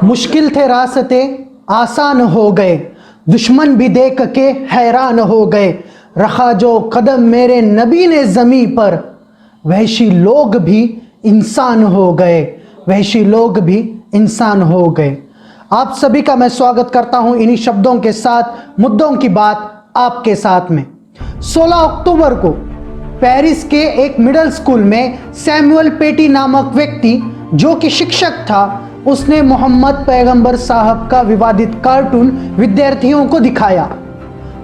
मुश्किल थे रास्ते आसान हो गए, दुश्मन भी देख के हैरान हो गए। रखा जो कदम मेरे नबी ने ज़मीं पर, वहशी लोग भी इंसान हो गए, वहशी लोग भी इंसान हो गए। आप सभी का मैं स्वागत करता हूं इन्हीं शब्दों के साथ, मुद्दों की बात आपके साथ में। 16 अक्टूबर को पेरिस के एक मिडिल स्कूल में सैमुअल पेटी नामक व्यक्ति, जो कि शिक्षक था, उसने मोहम्मद पैगंबर साहब का विवादित कार्टून विद्यार्थियों को दिखाया।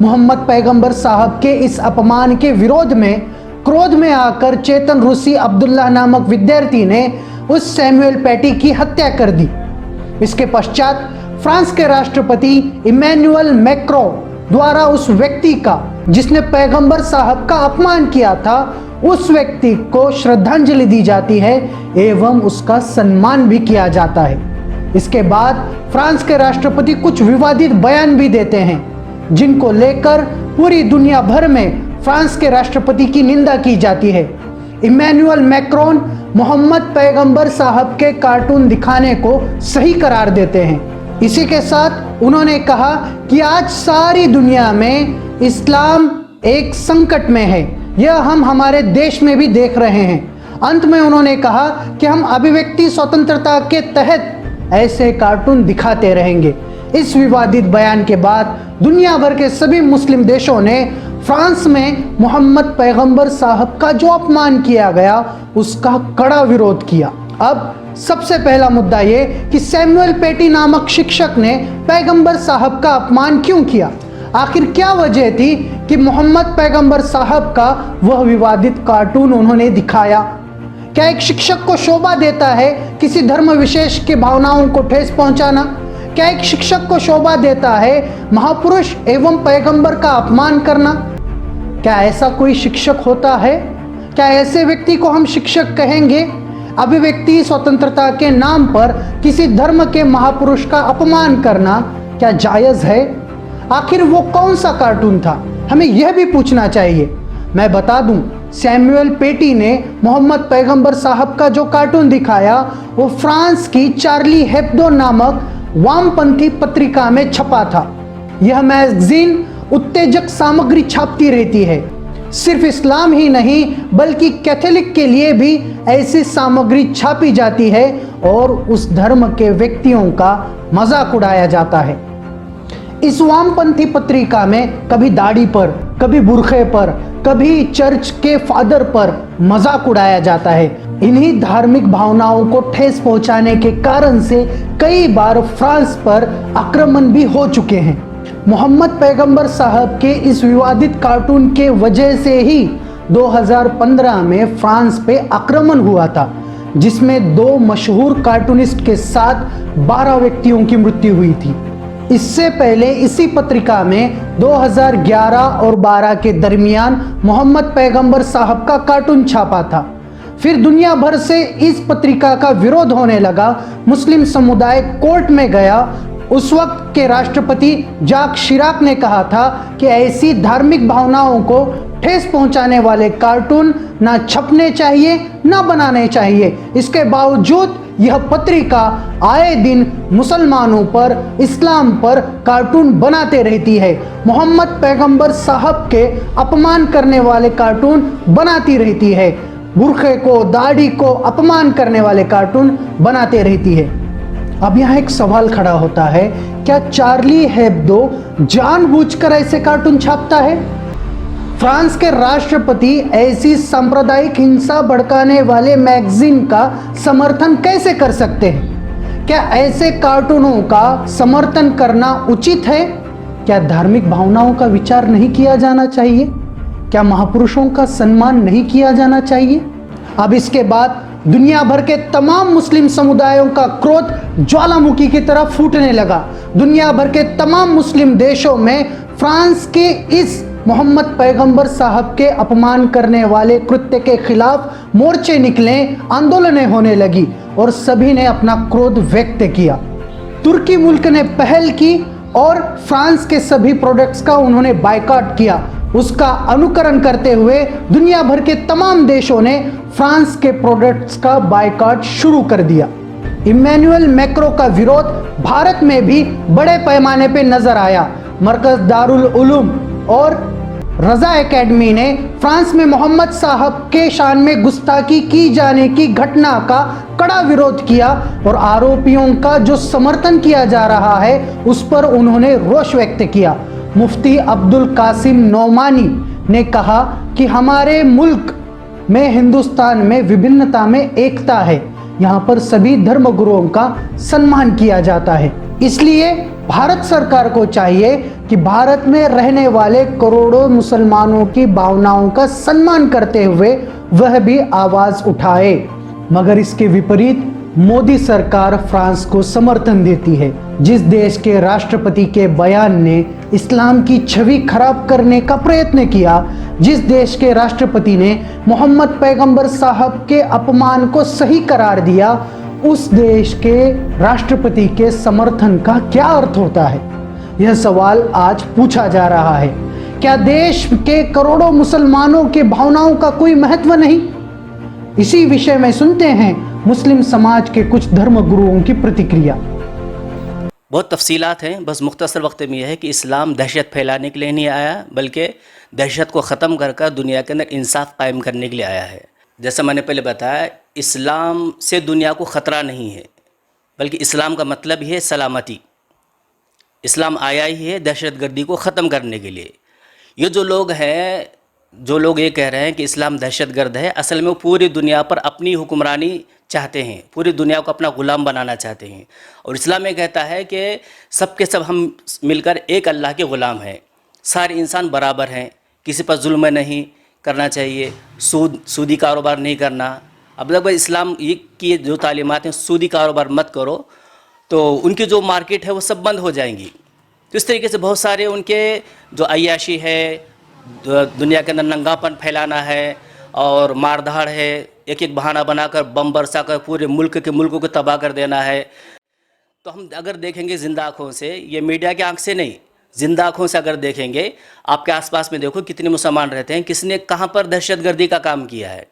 मोहम्मद पैगंबर साहब के इस अपमान के विरोध में क्रोध में आकर चेतन रूसी अब्दुल्ला नामक विद्यार्थी ने उस सैमुअल पेटी की हत्या कर दी। इसके पश्चात फ्रांस के राष्ट्रपति इमैनुअल मैक्रों द्वारा उस व्यक्ति का, जिसने पैगंबर साहब का अपमान किया था, उस व्यक्ति को श्रद्धांजलि दी जाती है एवं उसका सम्मान भी किया जाता है। इसके बाद फ्रांस के राष्ट्रपति कुछ विवादित बयान भी देते हैं, जिनको लेकर पूरी दुनिया भर में फ्रांस के राष्ट्रपति की निंदा की जाती है। इमैनुअल मैक्रों मोहम्मद पैगंबर साहब के कार्टून दिखाने को सही करार देते हैं। इसी के साथ उन्होंने कहा कि आज सारी दुनिया में इस्लाम एक संकट में है, यह हम हमारे देश में भी देख रहे हैं। अंत में उन्होंने कहा कि हम अभिव्यक्ति स्वतंत्रता के तहत ऐसे कार्टून दिखाते रहेंगे। इस विवादित बयान के बाद दुनिया भर के सभी मुस्लिम देशों ने फ्रांस में मोहम्मद पैगंबर साहब का जो अपमान किया गया, उसका कड़ा विरोध किया। अब सबसे पहला मुद्दा ये कि सैमुअल पेटी नामक शिक्षक ने पैगंबर साहब का अपमान क्यों किया। आखिर क्या वजह थी कि मोहम्मद पैगंबर साहब का वह विवादित कार्टून उन्होंने दिखाया। क्या एक शिक्षक को शोभा देता है किसी धर्म विशेष के भावनाओं को ठेस पहुंचाना? क्या एक शिक्षक को शोभा देता है महापुरुष एवं पैगंबर का अपमान करना? क्या ऐसा कोई शिक्षक होता है? क्या ऐसे व्यक्ति को हम शिक्षक कहेंगे? अभिव्यक्ति स्वतंत्रता के नाम पर किसी धर्म के महापुरुष का अपमान करना क्या जायज है? आखिर वो कौन सा कार्टून था, हमें यह भी पूछना चाहिए। मैं बता दूं, सैमुअल पेटी ने मोहम्मद पैगंबर साहब का जो कार्टून दिखाया, वो फ्रांस की चार्ली हेब्दो नामक वामपंथी पत्रिका में छपा था। यह मैगजीन उत्तेजक सामग्री छापती रहती है। सिर्फ इस्लाम ही नहीं बल्कि कैथोलिक के लिए भी ऐसी सामग्री छापी जाती है और उस धर्म के व्यक्तियों का मजाक उड़ाया जाता है। इस वामपंथी पत्रिका में कभी दाढ़ी पर, कभी बुरखे पर, कभी चर्च के फादर पर मजाक उड़ाया जाता है। इन्हीं धार्मिक भावनाओं को ठेस पहुंचाने के कारण से कई बार फ्रांस पर आक्रमण भी हो चुके हैं। मोहम्मद पैगंबर साहब के इस विवादित कार्टून के वजह से ही 2015 में फ्रांस पे आक्रमण हुआ था, जिसमें 2 मशहूर कार्टूनिस्ट के साथ 12 व्यक्तियों की मृत्यु हुई थी। इससे पहले इसी पत्रिका में 2011 और 12 के दरमियान मोहम्मद पैगंबर साहब का कार्टून छापा था। फिर दुनिया भर से इस पत्रिका का विरोध होने लगा। मुस्लिम समुदाय कोर्ट में गया। उस वक्त के राष्ट्रपति जाक शिराक ने कहा था कि ऐसी धार्मिक भावनाओं को ठेस पहुंचाने वाले कार्टून ना छपने चाहिए, ना बनाने चाहिए। इसके बावजूद यह पत्रिका आए दिन मुसलमानों पर, इस्लाम पर कार्टून बनाते रहती है। मोहम्मद पैगंबर साहब के अपमान करने वाले कार्टून बनाती रहती है। बुरखे को, दाढ़ी को अपमान करने वाले कार्टून बनाते रहती है। अब यहाँ एक सवाल खड़ा होता है, क्या चार्ली हेब्दो जानबूझकर ऐसे कार्टून छापता है? फ्रांस के राष्ट्रपति ऐसी सांप्रदायिक हिंसा भड़काने वाले मैगजीन का समर्थन कैसे कर सकते हैं? क्या ऐसे कार्टूनों का समर्थन करना उचित है? क्या धार्मिक भावनाओं का विचार नहीं किया जाना चाहिए? क्या महापुरुषों का सम्मान नहीं किया जाना चाहिए? अब इसके बाद दुनिया भर के तमाम मुस्लिम समुदायों का क्रोध ज्वालामुखी की तरह फूटने लगा। दुनिया भर के तमाम मुस्लिम देशों में फ्रांस के इस मोहम्मद पैगंबर साहब के अपमान करने वाले कृत्य के खिलाफ मोर्चे निकले, आंदोलनें होने लगी और सभी ने अपना क्रोध व्यक्त किया। तुर्की मुल्क ने पहल की और फ्रांस के सभी प्रोडक्ट्स का उन्होंने बायकॉट किया। उसका अनुकरण करते हुए दुनिया भर के तमाम देशों ने फ्रांस के प्रोडक्ट्स का बायकॉट शुरू कर दिया। इमैनुअल मैक्रो का विरोध भारत में भी बड़े पैमाने पे नजर आया। मरकज दारुल उलूम और रजा एकेडमी ने फ्रांस में मोहम्मद साहब के शान में गुस्ताखी की जाने की घटना का कड़ा विरोध किया और आरोपियों का जो समर्थन किया जा रहा है उस पर उन्होंने रोष व्यक्त किया। मुफ्ती अब्दुल कासिम नौमानी ने कहा कि हमारे मुल्क में, हिंदुस्तान में विभिन्नता में एकता है, यहाँ पर सभी धर्मगुरुओं का सम्मान किया जाता है। इसलिए भारत सरकार को चाहिए कि भारत में रहने वाले करोड़ों मुसलमानों की भावनाओं का सम्मान करते हुए वह भी आवाज उठाए। मगर इसके विपरीत मोदी सरकार फ्रांस को समर्थन देती है, जिस देश के राष्ट्रपति के बयान ने इस्लाम की छवि खराब करने का प्रयत्न किया, जिस देश के राष्ट्रपति ने मोहम्मद पैगंबर साहब के अपमान को सही करार दिया, उस देश के राष्ट्रपति के समर्थन का क्या अर्थ होता है? यह सवाल आज पूछा जा रहा है। क्या देश के करोड़ों मुसलमानों के भावनाओं का कोई महत्व नहीं? इसी विषय में सुनते हैं मुस्लिम समाज के कुछ धर्म गुरुओं की प्रतिक्रिया। बहुत तफसीलात हैं, बस मुख्तसर वक्त में यह है कि इस्लाम दहशत फैलाने के लिए नहीं आया, बल्कि दहशत को ख़त्म कर दुनिया के अंदर इंसाफ कायम करने के लिए आया है। जैसा मैंने पहले बताया, इस्लाम से दुनिया को ख़तरा नहीं है, बल्कि इस्लाम का मतलब ही है सलामती। इस्लाम आया ही है दहशतगर्दी को ख़त्म करने के लिए। ये जो लोग हैं, जो लोग ये कह रहे हैं कि इस्लाम दहशतगर्द है, असल में वो पूरी दुनिया पर अपनी हुक्मरानी चाहते हैं, पूरी दुनिया को अपना ग़ुलाम बनाना चाहते हैं। और इस्लाम में कहता है कि सब के सब हम मिलकर एक अल्लाह के ग़ुलाम हैं, सारे इंसान बराबर हैं, किसी पर जुल्म नहीं करना चाहिए, सूदी कारोबार नहीं करना। अब जब इस्लाम की जो तालीमात हैं, सूदी कारोबार मत करो, तो उनकी जो मार्केट है वो सब बंद हो जाएंगी। तो इस तरीके से बहुत सारे उनके जो अय्याशी है, दुनिया के अंदर नंगापन फैलाना है और मारधाड़ है, एक एक बहाना बनाकर बम बरसा कर पूरे मुल्क को तबाह कर देना है। तो हम अगर देखेंगे जिंदा आँखों से, ये मीडिया की आंख से नहीं, जिंदा आँखों से अगर देखेंगे, आपके आसपास में देखो कितने मुसलमान रहते हैं, किसने कहाँ पर दहशतगर्दी का काम किया है।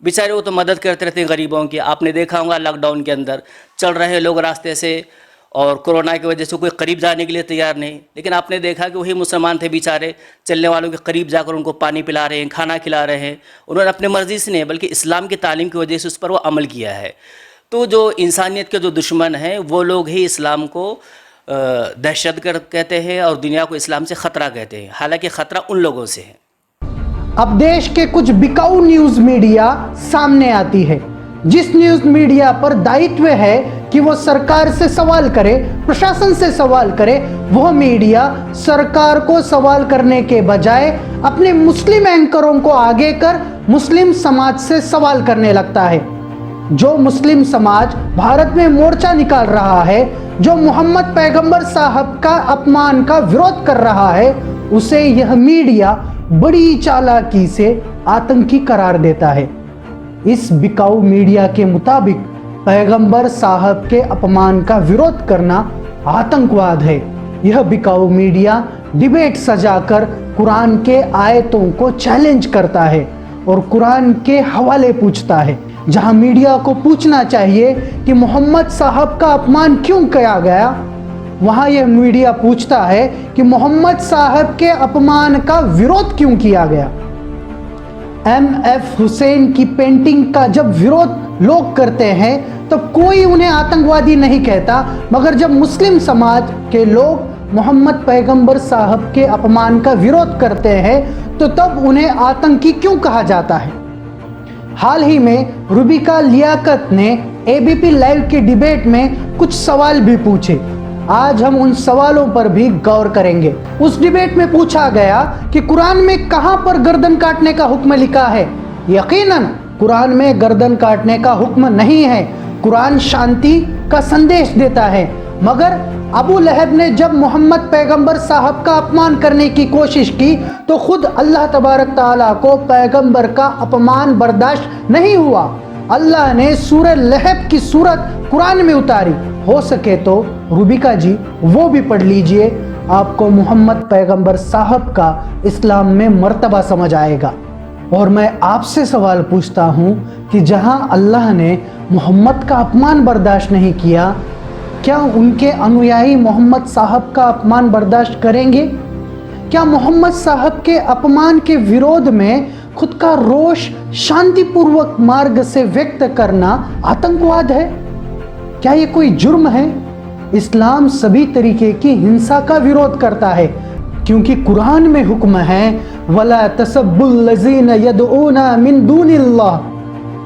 बेचारे वो तो मदद करते रहते हैं गरीबों की। आपने देखा होगा लॉकडाउन के अंदर चल रहे लोग रास्ते से, और कोरोना की वजह से कोई करीब जाने के लिए तैयार नहीं, लेकिन आपने देखा कि वही मुसलमान थे बेचारे, चलने वालों के करीब जाकर उनको पानी पिला रहे हैं, खाना खिला रहे हैं। उन्होंने अपने मर्ज़ी से नहीं, बल्कि इस्लाम की तालीम की वजह से उस पर वो अमल किया है। तो जो इंसानियत के जो दुश्मन हैं वो लोग ही इस्लाम को दहशतगर्द कहते हैं और दुनिया को इस्लाम से ख़तरा कहते हैं, हालांकि ख़तरा उन लोगों से है। अब देश के कुछ बिकाऊ न्यूज़ मीडिया सामने आती है, जिस न्यूज़ मीडिया पर दायित्व है कि वो सरकार से सवाल करे, प्रशासन से सवाल करे, वह मीडिया सरकार को सवाल करने के बजाय अपने मुस्लिम एंकरों को आगे कर मुस्लिम समाज से सवाल करने लगता है। जो मुस्लिम समाज भारत में मोर्चा निकाल रहा है, जो मोहम्मद पैगंबर साहब का अपमान का विरोध कर रहा है, उसे यह मीडिया बड़ी चालाकी से आतंकी करार देता है। इस बिकाऊ मीडिया के मुताबिक पैगंबर साहब के अपमान का विरोध करना आतंकवाद है। यह बिकाऊ मीडिया डिबेट सजाकर कुरान के आयतों को चैलेंज करता है और कुरान के हवाले पूछता है। जहां मीडिया को पूछना चाहिए कि मोहम्मद साहब का अपमान क्यों किया गया, वहां यह मीडिया पूछता है कि मोहम्मद साहब के अपमान का विरोध क्यों किया गया। एमएफ हुसैन की पेंटिंग का जब विरोध लोग करते हैं तो कोई उन्हें आतंकवादी नहीं कहता, मगर जब मुस्लिम समाज के लोग मोहम्मद पैगंबर साहब के अपमान का विरोध करते हैं तो तब उन्हें आतंकी क्यों कहा जाता है। हाल ही में रुबिका लियाकत ने एबीपी लाइव की डिबेट में कुछ सवाल भी पूछे। आज हम उन सवालों पर भी गौर करेंगे। उस डिबेट में पूछा गया कि कुरान में कहां पर गर्दन काटने का हुक्म लिखा है। यकीनन कुरान में गर्दन काटने का हुक्म नहीं है। कुरान शांति का संदेश देता है, मगर अबू लहब ने जब मोहम्मद पैगंबर साहब का अपमान करने की कोशिश की तो खुद अल्लाह तबारक ताला को पैगंबर का अपमान बर्दाश्त नहीं हुआ। अल्लाह ने सूरह लहब की सूरत कुरान में उतारी। हो सके तो रुबिका जी वो भी पढ़ लीजिए, आपको मोहम्मद पैगंबर साहब का इस्लाम में मर्तबा समझ आएगा। और मैं आपसे सवाल पूछता हूँ कि जहाँ अल्लाह ने मोहम्मद का अपमान बर्दाश्त नहीं किया, क्या उनके अनुयायी मोहम्मद साहब का अपमान बर्दाश्त करेंगे? क्या मोहम्मद साहब के अपमान के विरोध में खुद का रोष शांतिपूर्वक मार्ग से व्यक्त करना आतंकवाद है? क्या ये कोई जुर्म है? इस्लाम सभी तरीके की हिंसा का विरोध करता है, क्योंकि कुरान में हुक्म है वला तसब्बुल लज़ीना यदऊना मिन दूनिल्लाह,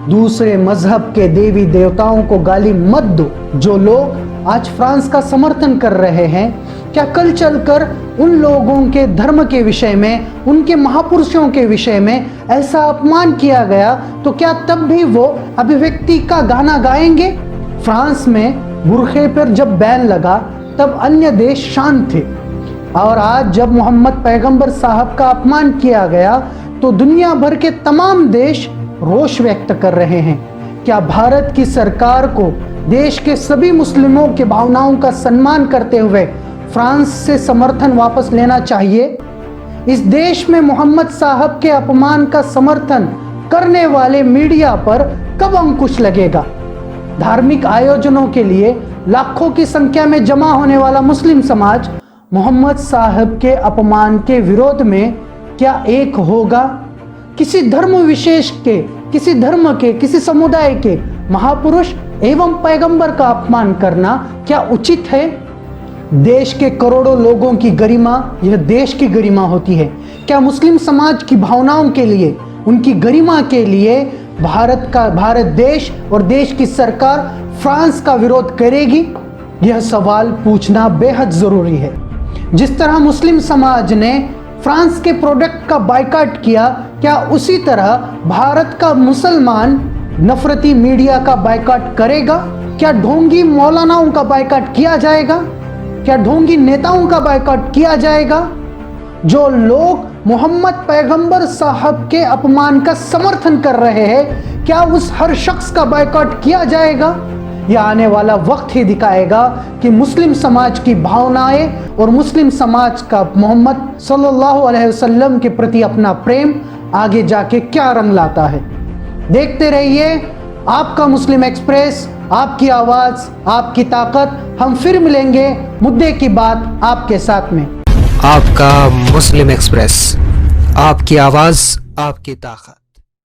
दूसरे मजहब के देवी देवताओं को गाली मत दो। जो लोग आज फ्रांस का समर्थन कर रहे हैं, क्या कल चलकर उन लोगों के धर्म के विषय में, उनके महापुरुषों के विषय में ऐसा अपमान किया गया तो क्या तब भी वो अभिव्यक्ति का गाना गाएंगे? फ्रांस में बुरखे पर जब बैन लगा तब अन्य देश शांत थे, और आज जब मोहम्मद पैगंबर साहब का अपमान किया गया तो दुनिया भर के तमाम देश रोष व्यक्त कर रहे हैं। क्या भारत की सरकार को देश के सभी मुस्लिमों के भावनाओं का सम्मान करते हुए फ्रांस से समर्थन वापस लेना चाहिए? इस देश में मोहम्मद साहब के अपमान का समर्थन करने वाले मीडिया पर कब अंकुश लगेगा? धार्मिक आयोजनों के लिए लाखों की संख्या में जमा होने वाला मुस्लिम समाज मोहम्मद साहब के अपमान के विरोध में क्या एक होगा? किसी धर्म विशेष के, किसी धर्म के, किसी समुदाय के महापुरुष एवं पैगंबर का अपमान करना क्या उचित है? देश के करोड़ों लोगों की गरिमा यह देश की गरिमा होती है। क्या मुस्लिम समाज की भावनाओं के लिए, उनकी गरिमा के लिए भारत देश और देश की सरकार फ्रांस का विरोध करेगी? यह सवाल पूछना बेहद जरूरी है। जिस तरह मुस्लिम समाज ने फ्रांस के प्रोडक्ट का बायकॉट किया, क्या उसी तरह भारत का मुसलमान नफरती मीडिया का बायकॉट करेगा? क्या ढोंगी मौलानाओं का बायकॉट किया जाएगा? क्या ढोंगी नेताओं का बायकॉट किया जाएगा? जो लोग मोहम्मद पैगंबर साहब के अपमान का समर्थन कर रहे हैं, क्या उस हर शख्स का बायकॉट किया जाएगा? यह आने वाला वक्त ही दिखाएगा कि मुस्लिम समाज की भावनाएं और मुस्लिम समाज का मोहम्मद सल्लल्लाहु अलैहि वसल्लम के प्रति अपना प्रेम आगे जाके क्या रंग लाता है। देखते रहिए आपका मुस्लिम एक्सप्रेस, आपकी आवाज, आपकी ताकत। हम फिर मिलेंगे मुद्दे की बात आपके साथ में। आपका मुस्लिम एक्सप्रेस, आपकी आवाज, आपकी ताकत।